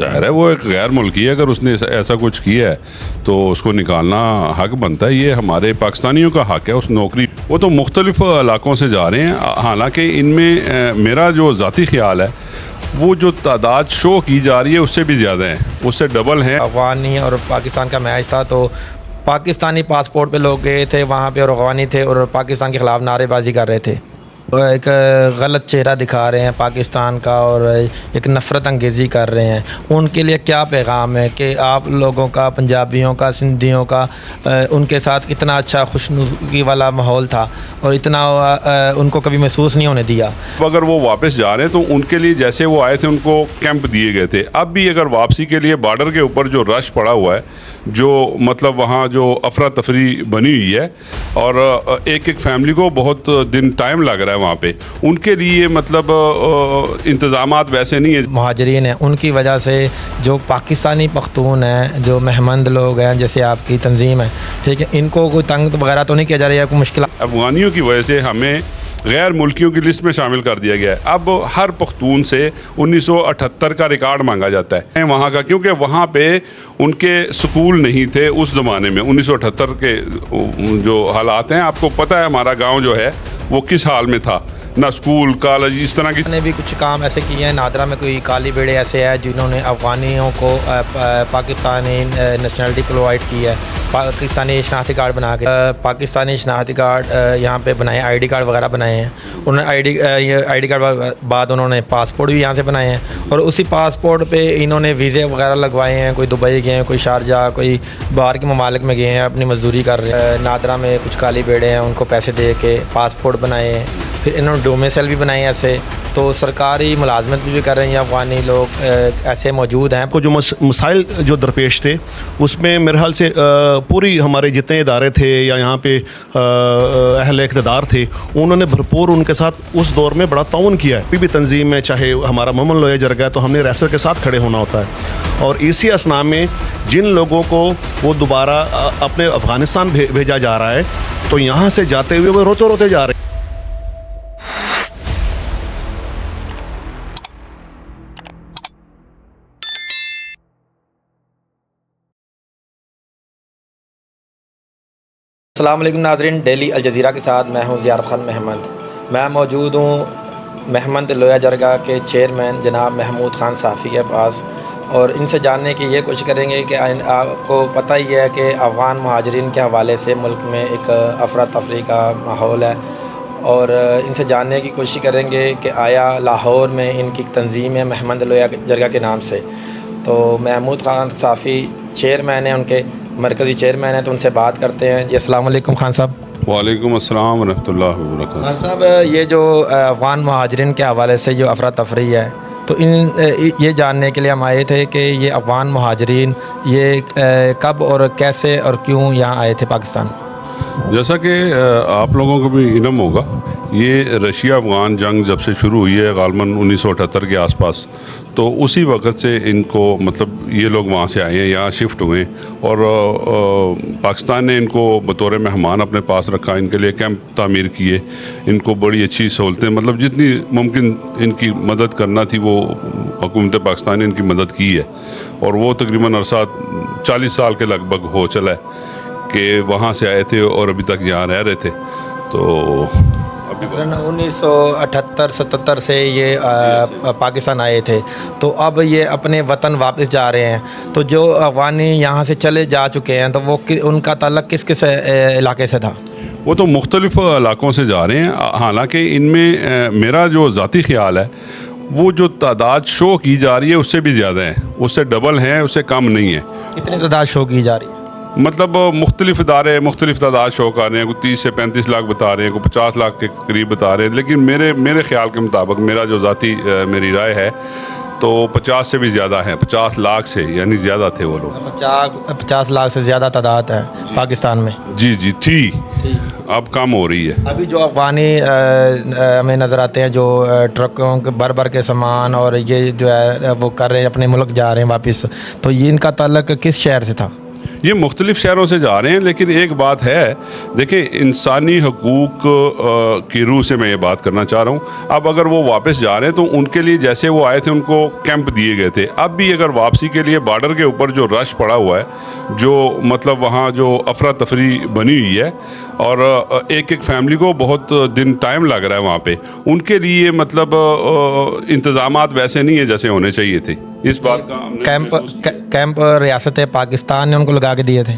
ظاہر ہے وہ ایک غیر ملکی ہے, اگر اس نے ایسا کچھ کیا ہے تو اس کو نکالنا حق بنتا ہے. یہ ہمارے پاکستانیوں کا حق ہے اس نوکری. وہ تو مختلف علاقوں سے جا رہے ہیں, حالانکہ ان میں میرا جو ذاتی خیال ہے وہ جو تعداد شو کی جا رہی ہے اس سے بھی زیادہ ہیں, اس سے ڈبل ہیں. افغانی اور پاکستان کا میچ تھا تو پاکستانی پاسپورٹ پہ لوگ گئے تھے وہاں پہ, اور افغانی تھے اور پاکستان کے خلاف نعرے بازی کر رہے تھے. ایک غلط چہرہ دکھا رہے ہیں پاکستان کا اور ایک نفرت انگیزی کر رہے ہیں. ان کے لیے کیا پیغام ہے کہ آپ لوگوں کا, پنجابیوں کا, سندھیوں کا, ان کے ساتھ اتنا اچھا خوشنودی والا ماحول تھا اور اتنا ان کو کبھی محسوس نہیں ہونے دیا. اگر وہ واپس جا رہے ہیں تو ان کے لیے جیسے وہ آئے تھے ان کو کیمپ دیے گئے تھے. اب بھی اگر واپسی کے لیے بارڈر کے اوپر جو رش پڑا ہوا ہے, جو مطلب وہاں جو افراتفری بنی ہوئی ہے اور ایک ایک فیملی کو بہت دن ٹائم لگ رہا ہے وہاں پہ, ان کے لیے مطلب انتظامات ویسے نہیں ہیں. مہاجرین ہیں ان کی وجہ سے جو پاکستانی پختون ہیں, جو مہمند لوگ ہیں جیسے آپ کی تنظیم ہے, ٹھیک ہے, ان کو کوئی تنگ وغیرہ تو نہیں کیا جا رہا ہے, کوئی مشکل؟ افغانیوں کی وجہ سے ہمیں غیر ملکیوں کی لسٹ میں شامل کر دیا گیا ہے. اب ہر پختون سے 1978 کا ریکارڈ مانگا جاتا ہے وہاں کا, کیونکہ وہاں پہ ان کے سکول نہیں تھے اس زمانے میں. 1978 کے جو حالات ہیں, آپ کو پتہ ہے ہمارا گاؤں جو ہے وہ کس حال میں تھا, نہ اسکول کالج اس طرح کی. نے بھی کچھ کام ایسے کیے ہیں. نادرا میں کوئی کالی بیڑے ایسے ہیں جنہوں نے افغانیوں کو پاکستانی نیشنلٹی پرووائڈ کی ہے, پاکستانی شناختی کارڈ بنا کے, پاکستانی شناختی کارڈ یہاں پہ بنائے, آئی ڈی کارڈ وغیرہ بنائے ہیں. انہوں نے آئی ڈی کارڈ بعد انہوں نے پاسپورٹ بھی یہاں سے بنائے ہیں, اور اسی پاسپورٹ پہ انہوں نے ویزے وغیرہ لگوائے ہیں. کوئی دبئی گئے ہیں, کوئی شارجہ, کوئی باہر کے ممالک میں گئے ہیں, اپنی مزدوری کر رہے ہیں. نادرا میں کچھ کالی بیڑے ہیں, ان کو پیسے دے کے پاسپورٹ بنائے ہیں. پھر انہوں نے ڈومیسائل بھی بنائے ایسے, تو سرکاری ملازمت بھی کر رہے ہیں. افغانی لوگ ایسے موجود ہیں. کو جو مسائل جو درپیش تھے اس میں میرے حال سے پوری ہمارے جتنے ادارے تھے یا یہاں پہ اہل اقتدار تھے, انہوں نے بھرپور ان کے ساتھ اس دور میں بڑا تعاون کیا ہے. بھی تنظیم میں چاہے ہمارا مومن لویا جرگہ ہے تو ہم نے ریسر کے ساتھ کھڑے ہونا ہوتا ہے, اور اسی اسنا میں جن لوگوں کو وہ دوبارہ اپنے افغانستان بھیجا جا رہا ہے تو یہاں سے جاتے ہوئے وہ روتے روتے جا رہے ہیں. السلام علیکم ناظرین, ڈیلی الجزیرہ کے ساتھ میں ہوں زیارت خان محمد. میں موجود ہوں محمد لویا جرگہ کے چیئرمین جناب محمود خان صافی کے پاس, اور ان سے جاننے کی یہ کوشش کریں گے کہ آپ کو پتہ ہی ہے کہ افغان مہاجرین کے حوالے سے ملک میں ایک افراتفری کا ماحول ہے, اور ان سے جاننے کی کوشش کریں گے کہ آیا لاہور میں ان کی تنظیم ہے محمد لویا جرگہ کے نام سے. تو محمود خان صافی چیئرمین ہیں, ان کے مرکزی چیئرمین ہیں, تو ان سے بات کرتے ہیں. جی السلام علیکم خان صاحب. وعلیکم السلام ورحمۃ اللہ وبرکاتہ. خان صاحب, یہ جو افغان مہاجرین کے حوالے سے جو افراتفری ہے, تو یہ جاننے کے لیے ہم آئے تھے کہ یہ افغان مہاجرین یہ کب اور کیسے اور کیوں یہاں آئے تھے پاکستان؟ جیسا کہ آپ لوگوں کو بھی علم ہوگا, یہ رشیا افغان جنگ جب سے شروع ہوئی ہے غالباً 1978 کے آس پاس, تو اسی وقت سے ان کو مطلب یہ لوگ وہاں سے آئے ہیں, یہاں شفٹ ہوئے, اور پاکستان نے ان کو بطور مہمان اپنے پاس رکھا, ان کے لیے کیمپ تعمیر کیے, ان کو بڑی اچھی سہولتیں مطلب جتنی ممکن ان کی مدد کرنا تھی وہ حکومت پاکستان نے ان کی مدد کی ہے. اور وہ تقریباً عرصہ 40 سال کے لگ بھگ ہو چلا ہے کہ وہاں سے آئے تھے اور ابھی تک یہاں رہ رہے تھے. تو 1978-77 سے یہ پاکستان آئے تھے, تو اب یہ اپنے وطن واپس جا رہے ہیں. تو جو افغانی یہاں سے چلے جا چکے ہیں تو وہ ان کا تعلق کس کس علاقے سے تھا؟ وہ تو مختلف علاقوں سے جا رہے ہیں, حالانکہ ان میں میرا جو ذاتی خیال ہے وہ جو تعداد شو کی جا رہی ہے اس سے بھی زیادہ ہیں, اس سے ڈبل ہیں, اس سے کم نہیں ہے. کتنی تعداد شو کی جا رہی ہے؟ مطلب مختلف ادارے مختلف تعداد شو کر رہے ہیں, کوئی 30 سے 35 لاکھ بتا رہے ہیں, کوئی 50 لاکھ کے قریب بتا رہے ہیں. لیکن میرے خیال کے مطابق, میرا جو ذاتی میری رائے ہے, تو 50 سے بھی زیادہ ہیں, 50 لاکھ سے یعنی زیادہ تھے وہ لوگ. 50 لاکھ سے زیادہ تعداد ہے پاکستان میں. جی تھی, اب کم ہو رہی ہے. ابھی جو افغانی ہمیں نظر آتے ہیں جو ٹرکوں کے بھر کے سامان اور یہ جو ہے وہ کر رہے ہیں, اپنے ملک جا رہے ہیں واپس, تو یہ ان کا تعلق کس شہر سے تھا؟ یہ مختلف شہروں سے جا رہے ہیں، لیکن ایک بات ہے، دیکھیں انسانی حقوق کی روح سے میں یہ بات کرنا چاہ رہا ہوں. اب اگر وہ واپس جا رہے ہیں تو ان کے لیے جیسے وہ آئے تھے ان کو کیمپ دیے گئے تھے، اب بھی اگر واپسی کے لیے بارڈر کے اوپر جو رش پڑا ہوا ہے، جو مطلب وہاں جو افراتفری بنی ہوئی ہے، اور ایک ایک فیملی کو بہت دن ٹائم لگ رہا ہے وہاں پہ، ان کے لیے مطلب انتظامات ویسے نہیں ہیں جیسے ہونے چاہیے تھے. اس بات کا ہم نے کیمپ ریاست پاکستان نے ان کو لگا کے دیے تھے.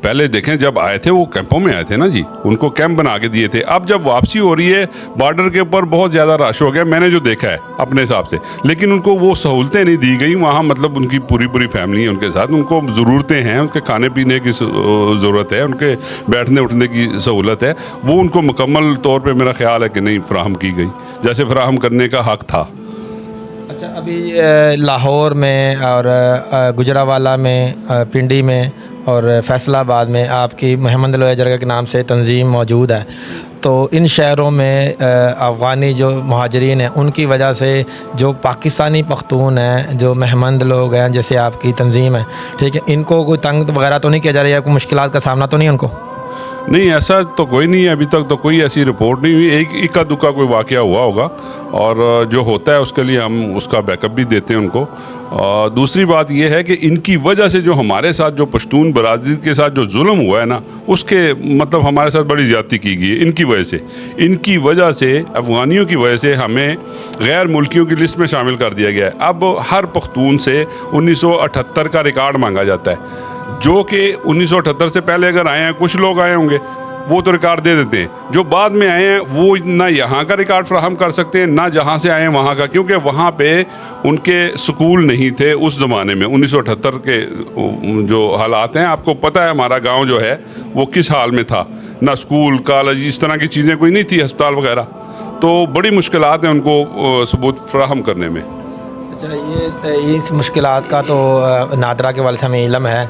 پہلے دیکھیں جب آئے تھے وہ کیمپوں میں آئے تھے نا جی، ان کو کیمپ بنا کے دیے تھے. اب جب واپسی ہو رہی ہے بارڈر کے اوپر بہت زیادہ رش ہو گیا، میں نے جو دیکھا ہے اپنے حساب سے، لیکن ان کو وہ سہولتیں نہیں دی گئی وہاں. مطلب ان کی پوری فیملی ہے ان کے ساتھ، ان کو ضرورتیں ہیں، ان کے کھانے پینے کی ضرورت ہے، ان کے بیٹھنے اٹھنے کی سہولت ہے، وہ ان کو مکمل طور پہ میرا خیال ہے کہ نہیں فراہم کی گئی جیسے فراہم کرنے کا حق تھا. اچھا، ابھی لاہور میں اور گجرانوالہ میں، پنڈی میں اور فیصل آباد میں آپ کی محمد لویا جرگہ کے نام سے تنظیم موجود ہے، تو ان شہروں میں افغانی جو مہاجرین ہیں ان کی وجہ سے جو پاکستانی پختون ہیں، جو مہمند لوگ ہیں جیسے آپ کی تنظیم ہے، ٹھیک ہے، ان کو کوئی تنگ وغیرہ تو نہیں کیا جا رہا ہے؟ کوئی مشکلات کا سامنا تو نہیں ان کو؟ نہیں، ایسا تو کوئی نہیں ہے، ابھی تک تو کوئی ایسی رپورٹ نہیں ہوئی. ایک اکا دکا کوئی واقعہ ہوا ہوگا، اور جو ہوتا ہے اس کے لیے ہم اس کا بیک اپ بھی دیتے ہیں ان کو. دوسری بات یہ ہے کہ ان کی وجہ سے جو ہمارے ساتھ جو پشتون برادری کے ساتھ جو ظلم ہوا ہے نا، اس کے مطلب ہمارے ساتھ بڑی زیادتی کی گئی ہے ان کی وجہ سے. ان کی وجہ سے، افغانیوں کی وجہ سے ہمیں غیر ملکیوں کی لسٹ میں شامل کر دیا گیا ہے. اب ہر پختون سے 1978 کا ریکارڈ مانگا جاتا ہے، جو کہ 1978 سے پہلے اگر آئے ہیں، کچھ لوگ آئے ہوں گے وہ تو ریکارڈ دے دیتے ہیں. جو بعد میں آئے ہیں وہ نہ یہاں کا ریکارڈ فراہم کر سکتے ہیں، نہ جہاں سے آئے ہیں وہاں کا، کیونکہ وہاں پہ ان کے سکول نہیں تھے اس زمانے میں. 1978 کے جو حالات ہیں، آپ کو پتہ ہے ہمارا گاؤں جو ہے وہ کس حال میں تھا، نہ سکول کالج اس طرح کی چیزیں کوئی نہیں تھی، ہسپتال وغیرہ. تو بڑی مشکلات ہیں ان کو ثبوت فراہم کرنے میں. اچھا، یہ اس مشکلات کا تو نادرا کے والد سے ہمیں علم ہے،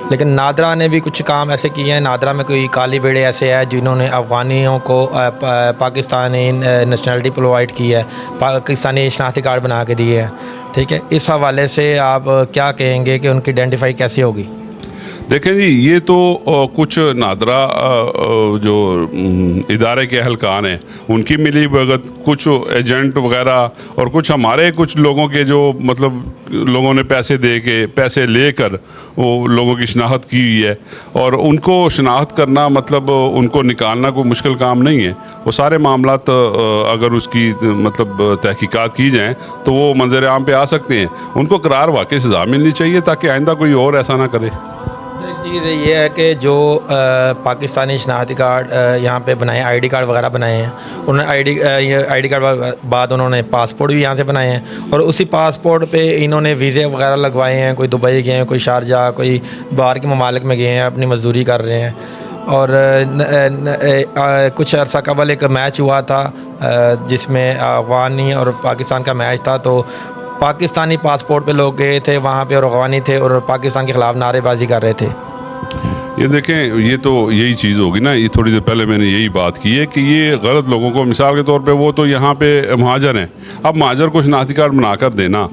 لیکن نادرا نے بھی کچھ کام ایسے کیے ہیں. نادرا میں کوئی کالی بیڑے ایسے ہیں جنہوں نے افغانیوں کو پاکستانی نیشنلٹی پرووائڈ کی ہے، پاکستانی شناختی کارڈ بنا کے دیے ہیں، ٹھیک ہے. اس حوالے سے آپ کیا کہیں گے کہ ان کی آئیڈینٹیفائی کیسے ہوگی؟ دیکھیں جی، یہ تو کچھ نادرا جو ادارے کے اہلکار ہیں ان کی ملی بھگت، کچھ ایجنٹ وغیرہ، اور کچھ ہمارے کچھ لوگوں کے جو مطلب لوگوں نے پیسے لے کر وہ لوگوں کی شناخت کی ہوئی ہے. اور ان کو شناخت کرنا مطلب ان کو نکالنا کوئی مشکل کام نہیں ہے. وہ سارے معاملات اگر اس کی مطلب تحقیقات کی جائیں تو وہ منظر عام پہ آ سکتے ہیں. ان کو قرار واقعی سزا ملنی چاہیے تاکہ آئندہ کوئی اور ایسا نہ کرے. ایک چیز یہ ہے کہ جو پاکستانی شناختی کارڈ یہاں پہ بنائے، آئی ڈی کارڈ وغیرہ بنائے ہیں، انہوں نے آئی ڈی کارڈ بعد انہوں نے پاسپورٹ بھی یہاں سے بنائے ہیں، اور اسی پاسپورٹ پہ انہوں نے ویزے وغیرہ لگوائے ہیں. کوئی دبئی گئے ہیں، کوئی شارجہ، کوئی باہر کے ممالک میں گئے ہیں، اپنی مزدوری کر رہے ہیں. اور کچھ عرصہ قبل ایک میچ ہوا تھا جس میں افغانی اور پاکستان کا میچ تھا، تو پاکستانی پاسپورٹ پہ لوگ گئے تھے وہاں پہ، اور افغانی تھے اور پاکستان کے خلاف نعرے بازی کر رہے تھے. یہ دیکھیں، یہ تو یہی چیز ہوگی نا، یہ تھوڑی دیر پہلے میں نے یہی بات کی ہے کہ یہ غلط لوگوں کو، مثال کے طور پہ وہ تو یہاں پہ مہاجر ہیں، اب مہاجر کو شناختی کارڈ بنا کر دینا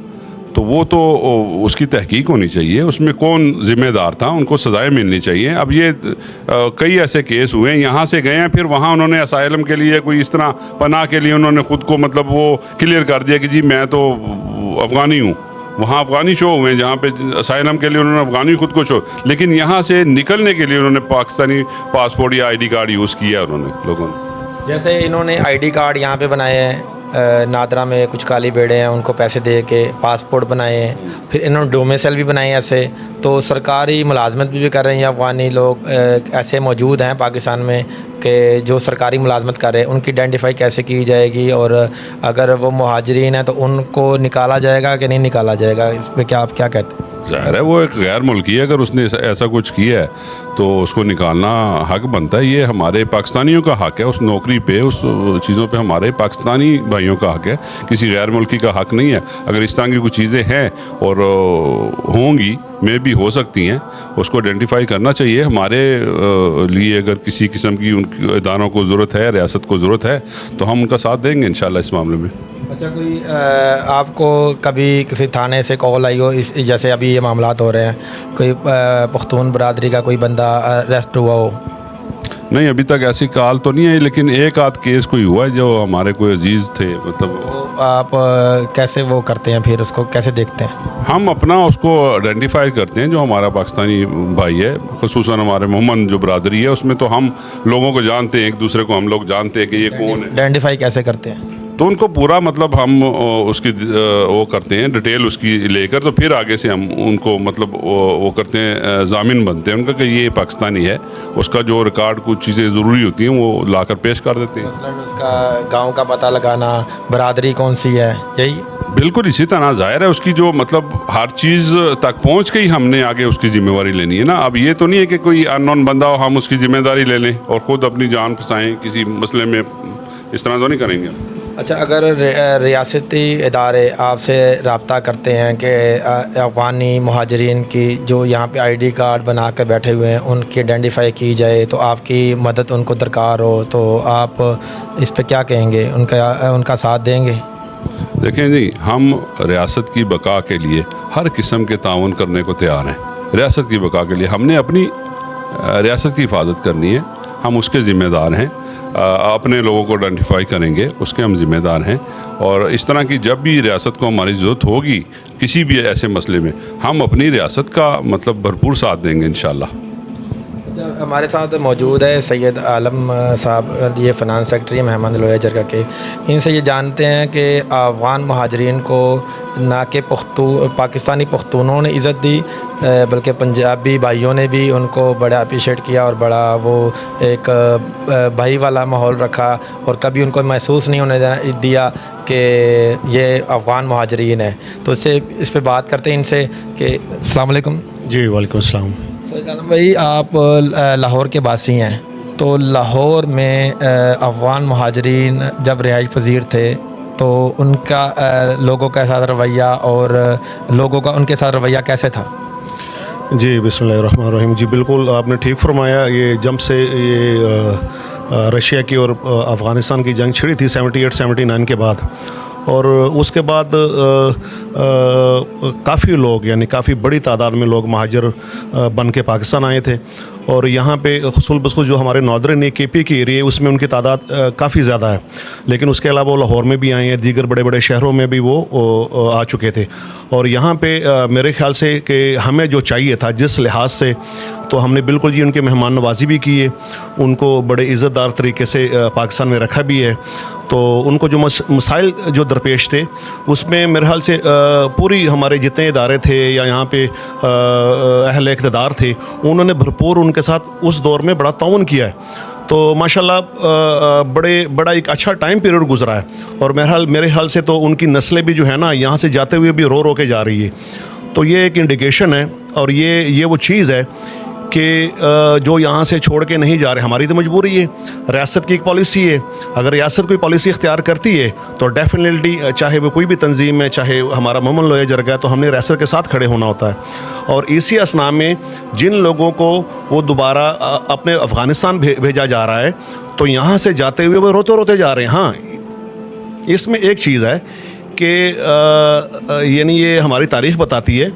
تو وہ تو اس کی تحقیق ہونی چاہیے، اس میں کون ذمہ دار تھا، ان کو سزائیں ملنی چاہیے. اب یہ کئی ایسے کیس ہوئے ہیں، یہاں سے گئے ہیں، پھر وہاں انہوں نے اسائلم کے لیے کوئی اس طرح پناہ کے لیے انہوں نے خود کو مطلب وہ کلیئر کر دیا کہ جی میں تو افغانی ہوں. وہاں افغانی شو ہوئے ہیں، جہاں پہ اسائلم کے لیے انہوں نے افغانی خود کو شو، لیکن یہاں سے نکلنے کے لیے انہوں نے پاکستانی پاسپورٹ یا آئی ڈی کارڈ یوز کیا انہوں نے لوگوں نے. جیسے انہوں نے آئی ڈی کارڈ یہاں پہ بنائے ہیں، نادرا میں کچھ کالی بیڑے ہیں ان کو پیسے دے کے پاسپورٹ بنائے ہیں، پھر انہوں نے ڈومیسائل بھی بنائے ایسے. تو سرکاری ملازمت بھی کر رہے ہیں افغانی لوگ ایسے موجود ہیں پاکستان میں کہ جو سرکاری ملازمت کر رہے ہیں. ان کی آئیڈینٹیفائی کیسے کی جائے گی، اور اگر وہ مہاجرین ہیں تو ان کو نکالا جائے گا کہ نہیں نکالا جائے گا؟ اس پہ کیا آپ کیا کہتے ہیں؟ ظاہر ہے وہ ایک غیر ملکی ہے، اگر اس نے ایسا کچھ کیا ہے تو اس کو نکالنا حق بنتا ہے. یہ ہمارے پاکستانیوں کا حق ہے، اس نوکری پہ، اس چیزوں پہ ہمارے پاکستانی بھائیوں کا حق ہے، کسی غیر ملکی کا حق نہیں ہے. اگر اس طرح کی کچھ چیزیں ہیں اور ہوں گی، میں بھی ہو سکتی ہیں، اس کو آئیڈینٹیفائی کرنا چاہیے. ہمارے لیے اگر کسی قسم کی ان اداروں کو ضرورت ہے، ریاست کو ضرورت ہے، تو ہم ان کا ساتھ دیں گے انشاءاللہ اس معاملے میں. اچھا کوئی آپ کو کبھی کسی تھانے سے کال آئی ہو اس جیسے ابھی یہ معاملات ہو رہے ہیں, کوئی پختون برادری کا کوئی بندہ اریسٹ ہوا ہو؟ نہیں, ابھی تک ایسی کال تو نہیں ہے, لیکن ایک آدھ کیس کوئی ہوا ہے جو ہمارے کوئی عزیز تھے, مطلب تو آپ کیسے وہ کرتے ہیں, پھر اس کو کیسے دیکھتے ہیں؟ ہم اپنا اس کو آئیڈینٹیفائی کرتے ہیں جو ہمارا پاکستانی بھائی ہے, خصوصاً ہمارے محمد جو برادری ہے اس میں تو ہم لوگوں کو جانتے ہیں, ایک دوسرے کو ہم لوگ جانتے ہیں کہ یہ کون ہے. آئیڈینٹیفائی کیسے کرتے ہیں؟ تو ان کو پورا مطلب ہم اس کی وہ کرتے ہیں ڈیٹیل اس کی لے کر, تو پھر آگے سے ہم ان کو مطلب وہ کرتے ہیں, ضامن بنتے ہیں ان کا کہ یہ پاکستانی ہے, اس کا جو ریکارڈ کچھ چیزیں ضروری ہوتی ہیں وہ لا کر پیش کر دیتے ہیں. مثلاً اس کا گاؤں کا پتہ لگانا, برادری کون سی ہے, یہی بالکل اسی طرح ظاہر ہے اس کی جو مطلب ہر چیز تک پہنچ کے ہی ہم نے آگے اس کی ذمہ داری لینی ہے نا. اب یہ تو نہیں ہے کہ کوئی ان نون بندہ ہو ہم اس کی ذمہ داری لے لیں اور خود اپنی جان پھنسائیں کسی مسئلے میں, اس طرح تو نہیں کریں گے. اچھا, اگر ریاستی ادارے آپ سے رابطہ کرتے ہیں کہ افغانی مہاجرین کی جو یہاں پہ آئی ڈی کارڈ بنا کر بیٹھے ہوئے ہیں ان کی آئیڈینٹیفائی کی جائے, تو آپ کی مدد ان کو درکار ہو, تو آپ اس پہ کیا کہیں گے, ان کا ساتھ دیں گے؟ دیکھیں جی, ہم ریاست کی بقا کے لیے ہر قسم کے تعاون کرنے کو تیار ہیں. ریاست کی بقا کے لیے ہم نے اپنی ریاست کی حفاظت کرنی ہے, ہم اس کے ذمہ دار ہیں. اپنے لوگوں کو آئیڈینٹیفائی کریں گے, اس کے ہم ذمہ دار ہیں. اور اس طرح کی جب بھی ریاست کو ہماری ضرورت ہوگی کسی بھی ایسے مسئلے میں, ہم اپنی ریاست کا مطلب بھرپور ساتھ دیں گے انشاءاللہ. ہمارے ساتھ موجود ہے سید عالم صاحب, یہ فنانس سیکرٹری محمد لویا جرگہ کے. ان سے یہ جانتے ہیں کہ افغان مہاجرین کو نہ کہ پاکستانی پختونوں نے عزت دی بلکہ پنجابی بھائیوں نے بھی ان کو بڑا اپریشیٹ کیا اور بڑا وہ ایک بھائی والا ماحول رکھا, اور کبھی ان کو محسوس نہیں ہونے دیا کہ یہ افغان مہاجرین ہیں. تو اس پہ بات کرتے ہیں ان سے کہ السلام علیکم. جی وعلیکم السلام. سید عالم بھائی, آپ لاہور کے باسی ہیں, تو لاہور میں افغان مہاجرین جب رہائش پذیر تھے تو ان کا لوگوں کا ساتھ رویہ اور لوگوں کا ان کے ساتھ رویہ کیسے تھا؟ جی بسم اللہ الرحمن الرحیم. جی بالکل آپ نے ٹھیک فرمایا. یہ جب سے یہ رشیا کی اور افغانستان کی جنگ چھڑی تھی 78-79 کے بعد, اور اس کے بعد کافی لوگ یعنی کافی بڑی تعداد میں لوگ مہاجر بن کے پاکستان آئے تھے. اور یہاں پہ خصوصاً بخصوص جو ہمارے ناردرن کے پی کے ایریے اس میں ان کی تعداد کافی زیادہ ہے, لیکن اس کے علاوہ وہ لاہور میں بھی آئے ہیں, دیگر بڑے بڑے شہروں میں بھی وہ آ چکے تھے. اور یہاں پہ میرے خیال سے کہ ہمیں جو چاہیے تھا جس لحاظ سے, تو ہم نے بالکل جی ان کے مہمان نوازی بھی کی ہے, ان کو بڑے عزت دار طریقے سے پاکستان میں رکھا بھی ہے. تو ان کو جو مسائل جو درپیش تھے اس میں میرے حال سے پوری ہمارے جتنے ادارے تھے یا یہاں پہ اہل اقتدار تھے انہوں نے بھرپور ان کے ساتھ اس دور میں بڑا تعاون کیا ہے. تو ماشاءاللہ بڑا ایک اچھا ٹائم پیریڈ گزرا ہے. اور میرے حال سے تو ان کی نسلیں بھی جو ہے نا یہاں سے جاتے ہوئے بھی رو کے جا رہی ہے. تو یہ ایک انڈیکیشن ہے, اور یہ وہ چیز ہے کہ جو یہاں سے چھوڑ کے نہیں جا رہے. ہماری تو مجبوری ہے, ریاست کی ایک پالیسی ہے. اگر ریاست کوئی پالیسی اختیار کرتی ہے تو ڈیفینیٹلی چاہے وہ کوئی بھی تنظیم ہے, چاہے ہمارا محمد لویا جرگہ ہے, تو ہم نے ریاست کے ساتھ کھڑے ہونا ہوتا ہے. اور اسی اسنا میں جن لوگوں کو وہ دوبارہ اپنے افغانستان بھیجا جا رہا ہے تو یہاں سے جاتے ہوئے وہ روتے جا رہے ہیں. ہاں اس میں ایک چیز ہے کہ یعنی یہ ہماری تاریخ بتاتی ہے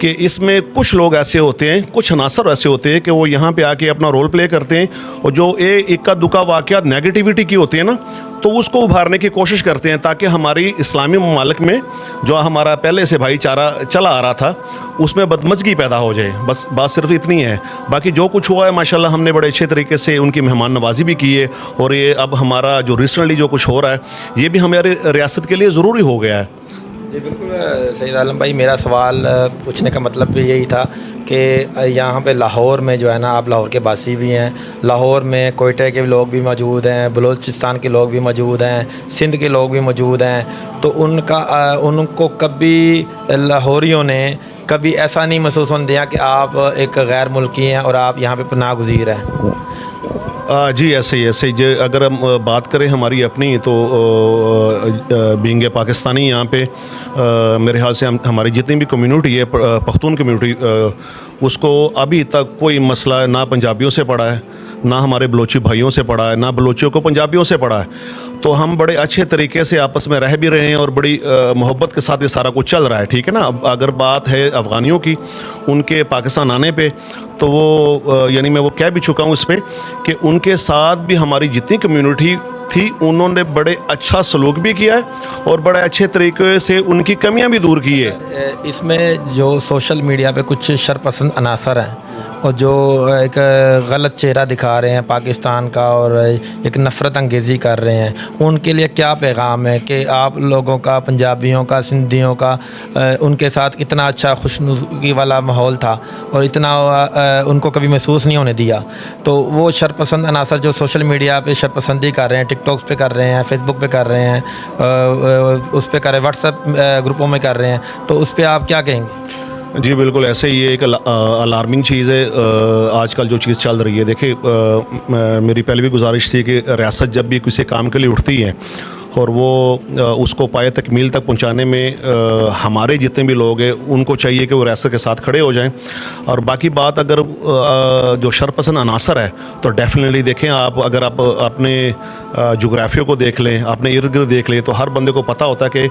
کہ اس میں کچھ لوگ ایسے ہوتے ہیں, کچھ عناصر ایسے ہوتے ہیں کہ وہ یہاں پہ آ کے اپنا رول پلے کرتے ہیں, اور جو اکا دکا واقعات نیگیٹیوٹی کی ہوتی ہیں نا تو اس کو ابھارنے کی کوشش کرتے ہیں تاکہ ہماری اسلامی ممالک میں جو ہمارا پہلے سے بھائی چارہ چلا آ رہا تھا اس میں بدمزگی پیدا ہو جائے. بس بات صرف اتنی ہے. باقی جو کچھ ہوا ہے ماشاءاللہ ہم نے بڑے اچھے طریقے سے ان کی مہمان نوازی بھی کی ہے. اور یہ اب ہمارا جو ریسنٹلی جو کچھ ہو رہا ہے یہ بھی ہمارے ریاست کے لیے ضروری ہو گیا ہے. جی بالکل سید عالم بھائی, میرا سوال پوچھنے کا مطلب بھی یہی تھا کہ یہاں پہ لاہور میں جو ہے نا, آپ لاہور کے باسی بھی ہیں, لاہور میں کوئٹہ کے لوگ بھی موجود ہیں, بلوچستان کے لوگ بھی موجود ہیں, سندھ کے لوگ بھی موجود ہیں. تو ان کو کبھی لاہوریوں نے کبھی ایسا نہیں محسوس ہونے دیا کہ آپ ایک غیر ملکی ہیں اور آپ یہاں پہ پناہ گزیر ہیں؟ جی ایسے ہی اگر ہم بات کریں ہماری اپنی تو بینگ پاکستانی یہاں پہ میرے خیال سے ہماری جتنی بھی کمیونٹی ہے پختون کمیونٹی اس کو ابھی تک کوئی مسئلہ نہ پنجابیوں سے پڑا ہے نہ ہمارے بلوچی بھائیوں سے پڑھا ہے، نہ بلوچیوں کو پنجابیوں سے پڑھا ہے، تو ہم بڑے اچھے طریقے سے آپس میں رہ بھی رہے ہیں اور بڑی محبت کے ساتھ یہ سارا کچھ چل رہا ہے، ٹھیک ہے نا. اب اگر بات ہے افغانیوں کی، ان کے پاکستان آنے پہ، تو وہ یعنی میں وہ کہہ بھی چکا ہوں اس پہ کہ ان کے ساتھ بھی ہماری جتنی کمیونٹی تھی انہوں نے بڑے اچھا سلوک بھی کیا ہے اور بڑے اچھے طریقے سے ان کی کمیاں بھی دور کی ہے. اس میں جو سوشل میڈیا پہ کچھ شرپسند عناصر ہیں اور جو ایک غلط چہرہ دکھا رہے ہیں پاکستان کا اور ایک نفرت انگیزی کر رہے ہیں، ان کے لیے کیا پیغام ہے کہ آپ لوگوں کا، پنجابیوں کا، سندھیوں کا ان کے ساتھ اتنا اچھا خوشنودی والا ماحول تھا اور اتنا ان کو کبھی محسوس نہیں ہونے دیا، تو وہ شرپسند عناصر جو سوشل میڈیا پہ شرپسندی کر رہے ہیں، ٹک ٹاکس پہ کر رہے ہیں، فیس بک پہ کر رہے ہیں، اس پہ کر رہے ہیں، واٹس ایپ گروپوں میں کر رہے ہیں، تو اس پہ آپ کیا کہیں گے؟ جی بالکل ایسے ہی ایک الارمنگ چیز ہے آج کل جو چیز چل رہی ہے. دیکھیں میری پہلے بھی گزارش تھی کہ ریاست جب بھی کسی کام کے لیے اٹھتی ہے اور وہ اس کو پائے تکمیل تک پہنچانے میں ہمارے جتنے بھی لوگ ہیں ان کو چاہیے کہ وہ ریاست کے ساتھ کھڑے ہو جائیں. اور باقی بات اگر جو شرپسند عناصر ہے تو ڈیفینیٹلی دیکھیں آپ، اگر آپ اپنے جغرافیہ کو دیکھ لیں، اپنے ارد گرد دیکھ لیں، تو ہر بندے کو پتہ ہوتا ہے کہ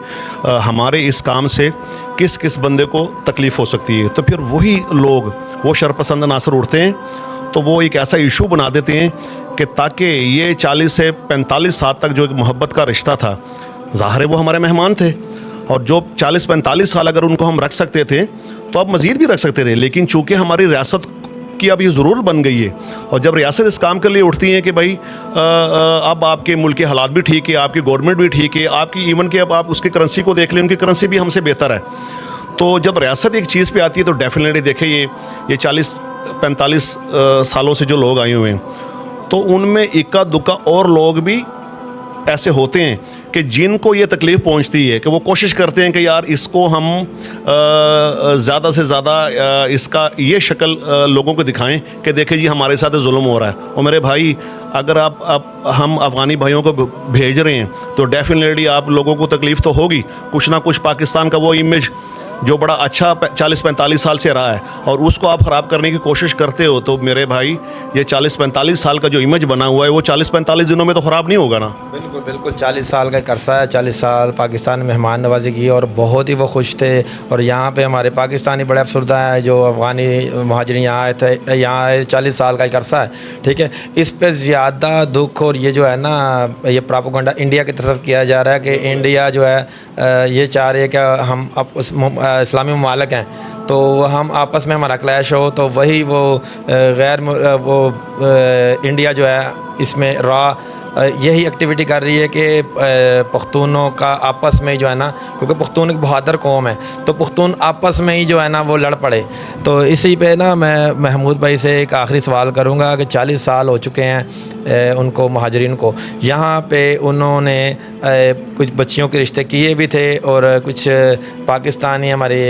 ہمارے اس کام سے کس کس بندے کو تکلیف ہو سکتی ہے. تو پھر وہی لوگ، وہ شرپسند عناصر اٹھتے ہیں تو وہ ایک ایسا ایشو بنا دیتے ہیں کہ تاکہ یہ 40 سے 45 سال تک جو ایک محبت کا رشتہ تھا، ظاہر ہے وہ ہمارے مہمان تھے اور جو 40-45 سال اگر ان کو ہم رکھ سکتے تھے تو اب مزید بھی رکھ سکتے تھے، لیکن چونکہ ہماری ریاست کی اب یہ ضرورت بن گئی ہے اور جب ریاست اس کام کے لیے اٹھتی ہیں کہ بھائی اب آپ کے ملک کے حالات بھی ٹھیک ہے، آپ کی گورنمنٹ بھی ٹھیک ہے، آپ کی ایون کہ اب آپ اس کی کرنسی کو دیکھ لیں، ان کی کرنسی بھی ہم سے بہتر ہے، تو جب ریاست ایک چیز پہ آتی ہے تو ڈیفینیٹلی دیکھیں یہ 40-45 سالوں سے جو لوگ آئے ہوئے ہیں تو ان میں اکا دکا اور لوگ بھی ایسے ہوتے ہیں کہ جن کو یہ تکلیف پہنچتی ہے کہ وہ کوشش کرتے ہیں کہ یار اس کو ہم زیادہ سے زیادہ اس کا یہ شکل لوگوں کو دکھائیں کہ دیکھیں جی ہمارے ساتھ ظلم ہو رہا ہے. اور میرے بھائی اگر ہم افغانی بھائیوں کو بھیج رہے ہیں تو ڈیفینیٹلی آپ لوگوں کو تکلیف تو ہوگی، کچھ نہ کچھ پاکستان کا وہ امیج جو بڑا اچھا 40-45 سال سے رہا ہے اور اس کو آپ خراب کرنے کی کوشش کرتے ہو تو میرے بھائی یہ 40-45 سال کا جو امیج بنا ہوا ہے وہ 40-45 دنوں میں تو خراب نہیں ہوگا نا. بالکل بالکل 40 سال کا ایک عرصہ ہے، 40 سال پاکستان میں مہمان نوازی کی اور بہت ہی وہ خوش تھے. اور یہاں پہ ہمارے پاکستانی بڑے افسردہ ہیں جو افغانی مہاجرین یہاں آئے تھے، یہاں آئے 40 سال کا ایک عرصہ ہے، ٹھیک ہے. اس پہ زیادہ دکھ اور یہ جو ہے نا یہ پراپوگنڈا انڈیا کی طرف کیا جا رہا ہے کہ انڈیا جو ہے یہ چاہ رہی ہے کہ ہم اب اسلامی ممالک ہیں تو ہم آپس میں ہمارا کلیش ہو، تو وہی وہ انڈیا جو ہے اس میں یہی ایکٹیویٹی کر رہی ہے کہ پختونوں کا آپس میں جو ہے نا، کیونکہ پختون ایک بہادر قوم ہے تو پختون آپس میں ہی جو ہے نا وہ لڑ پڑے. تو اسی پہ نا میں محمود بھائی سے ایک آخری سوال کروں گا کہ 40 سال ہو چکے ہیں ان کو، مہاجرین کو، یہاں پہ انہوں نے کچھ بچیوں کے رشتے کیے بھی تھے اور کچھ پاکستانی ہماری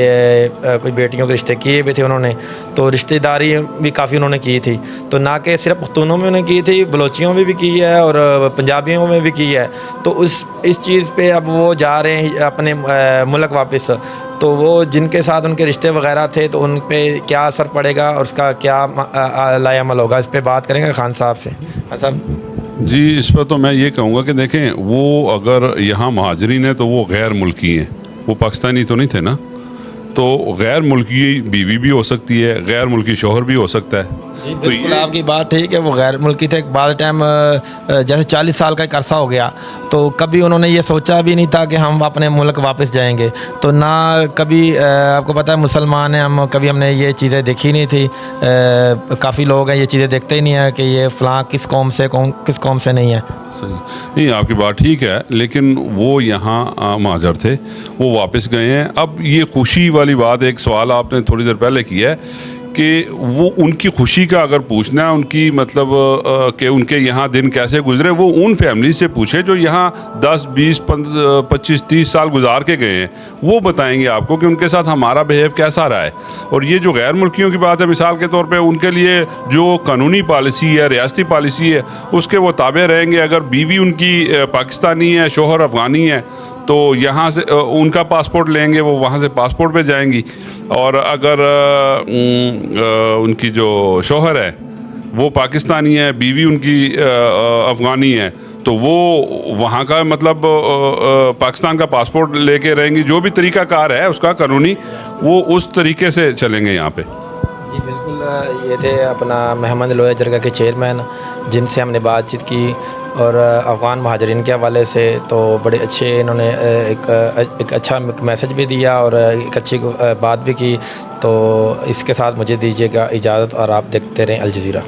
کچھ بیٹیوں کے رشتے کیے بھی تھے انہوں نے، تو رشتہ داری بھی کافی انہوں نے کی تھی، تو نہ کہ صرف پختونوں میں انہوں نے کی تھی، بلوچیوں میں بھی کی ہے اور پنجابیوں میں بھی کی ہے. تو اس چیز پہ اب وہ جا رہے ہیں اپنے ملک واپس، تو وہ جن کے ساتھ ان کے رشتے وغیرہ تھے تو ان پہ کیا اثر پڑے گا اور اس کا کیا لائے عمل ہوگا، اس پہ بات کریں گے خان صاحب سے. خان صاحب جی اس پر تو میں یہ کہوں گا کہ دیکھیں وہ اگر یہاں مہاجرین ہیں تو وہ غیر ملکی ہیں، وہ پاکستانی تو نہیں تھے نا، تو غیر ملکی بیوی بھی ہو سکتی ہے، غیر ملکی شوہر بھی ہو سکتا ہے. جی بالکل آپ کی بات ٹھیک ہے، وہ غیر ملکی تھے. بعض ٹائم جیسے 40 سال کا ایک عرصہ ہو گیا تو کبھی انہوں نے یہ سوچا بھی نہیں تھا کہ ہم اپنے ملک واپس جائیں گے، تو نہ کبھی آپ کو پتہ ہے مسلمان ہیں ہم، کبھی ہم نے یہ چیزیں دیکھی نہیں تھی. کافی لوگ ہیں یہ چیزیں دیکھتے ہی نہیں ہیں کہ یہ فلاں کس قوم سے کس قوم سے نہیں ہے. صحیح نہیں، آپ کی بات ٹھیک ہے، لیکن وہ یہاں مہاجر تھے، وہ واپس گئے ہیں. اب یہ خوشی والی بات، ایک سوال آپ نے تھوڑی دیر پہلے کیا ہے کہ وہ ان کی خوشی کا اگر پوچھنا ہے، ان کی مطلب کہ ان کے یہاں دن کیسے گزرے، وہ ان فیملی سے پوچھے جو یہاں 10 20 25 30 سال گزار کے گئے ہیں، وہ بتائیں گے آپ کو کہ ان کے ساتھ ہمارا بیہیو کیسا رہا ہے. اور یہ جو غیر ملکیوں کی بات ہے، مثال کے طور پہ ان کے لیے جو قانونی پالیسی ہے، ریاستی پالیسی ہے، اس کے وہ تابع رہیں گے. اگر بیوی ان کی پاکستانی ہے، شوہر افغانی ہے، تو یہاں سے ان کا پاسپورٹ لیں گے، وہ وہاں سے پاسپورٹ پہ جائیں گی. اور اگر ان کی جو شوہر ہے وہ پاکستانی ہے، بیوی ان کی افغانی ہے، تو وہ وہاں کا مطلب پاکستان کا پاسپورٹ لے کے رہیں گی. جو بھی طریقہ کار ہے اس کا قانونی، وہ اس طریقے سے چلیں گے یہاں پہ. جی بالکل. یہ تھے اپنا محمد لویا جرگہ کے چیئرمین، جن سے ہم نے بات چیت کی اور افغان مہاجرین کے حوالے سے تو بڑے اچھے انہوں نے ایک اچھا میسج بھی دیا اور ایک اچھی بات بھی کی. تو اس کے ساتھ مجھے دیجیے گا اجازت اور آپ دیکھتے رہیں الجزیرہ.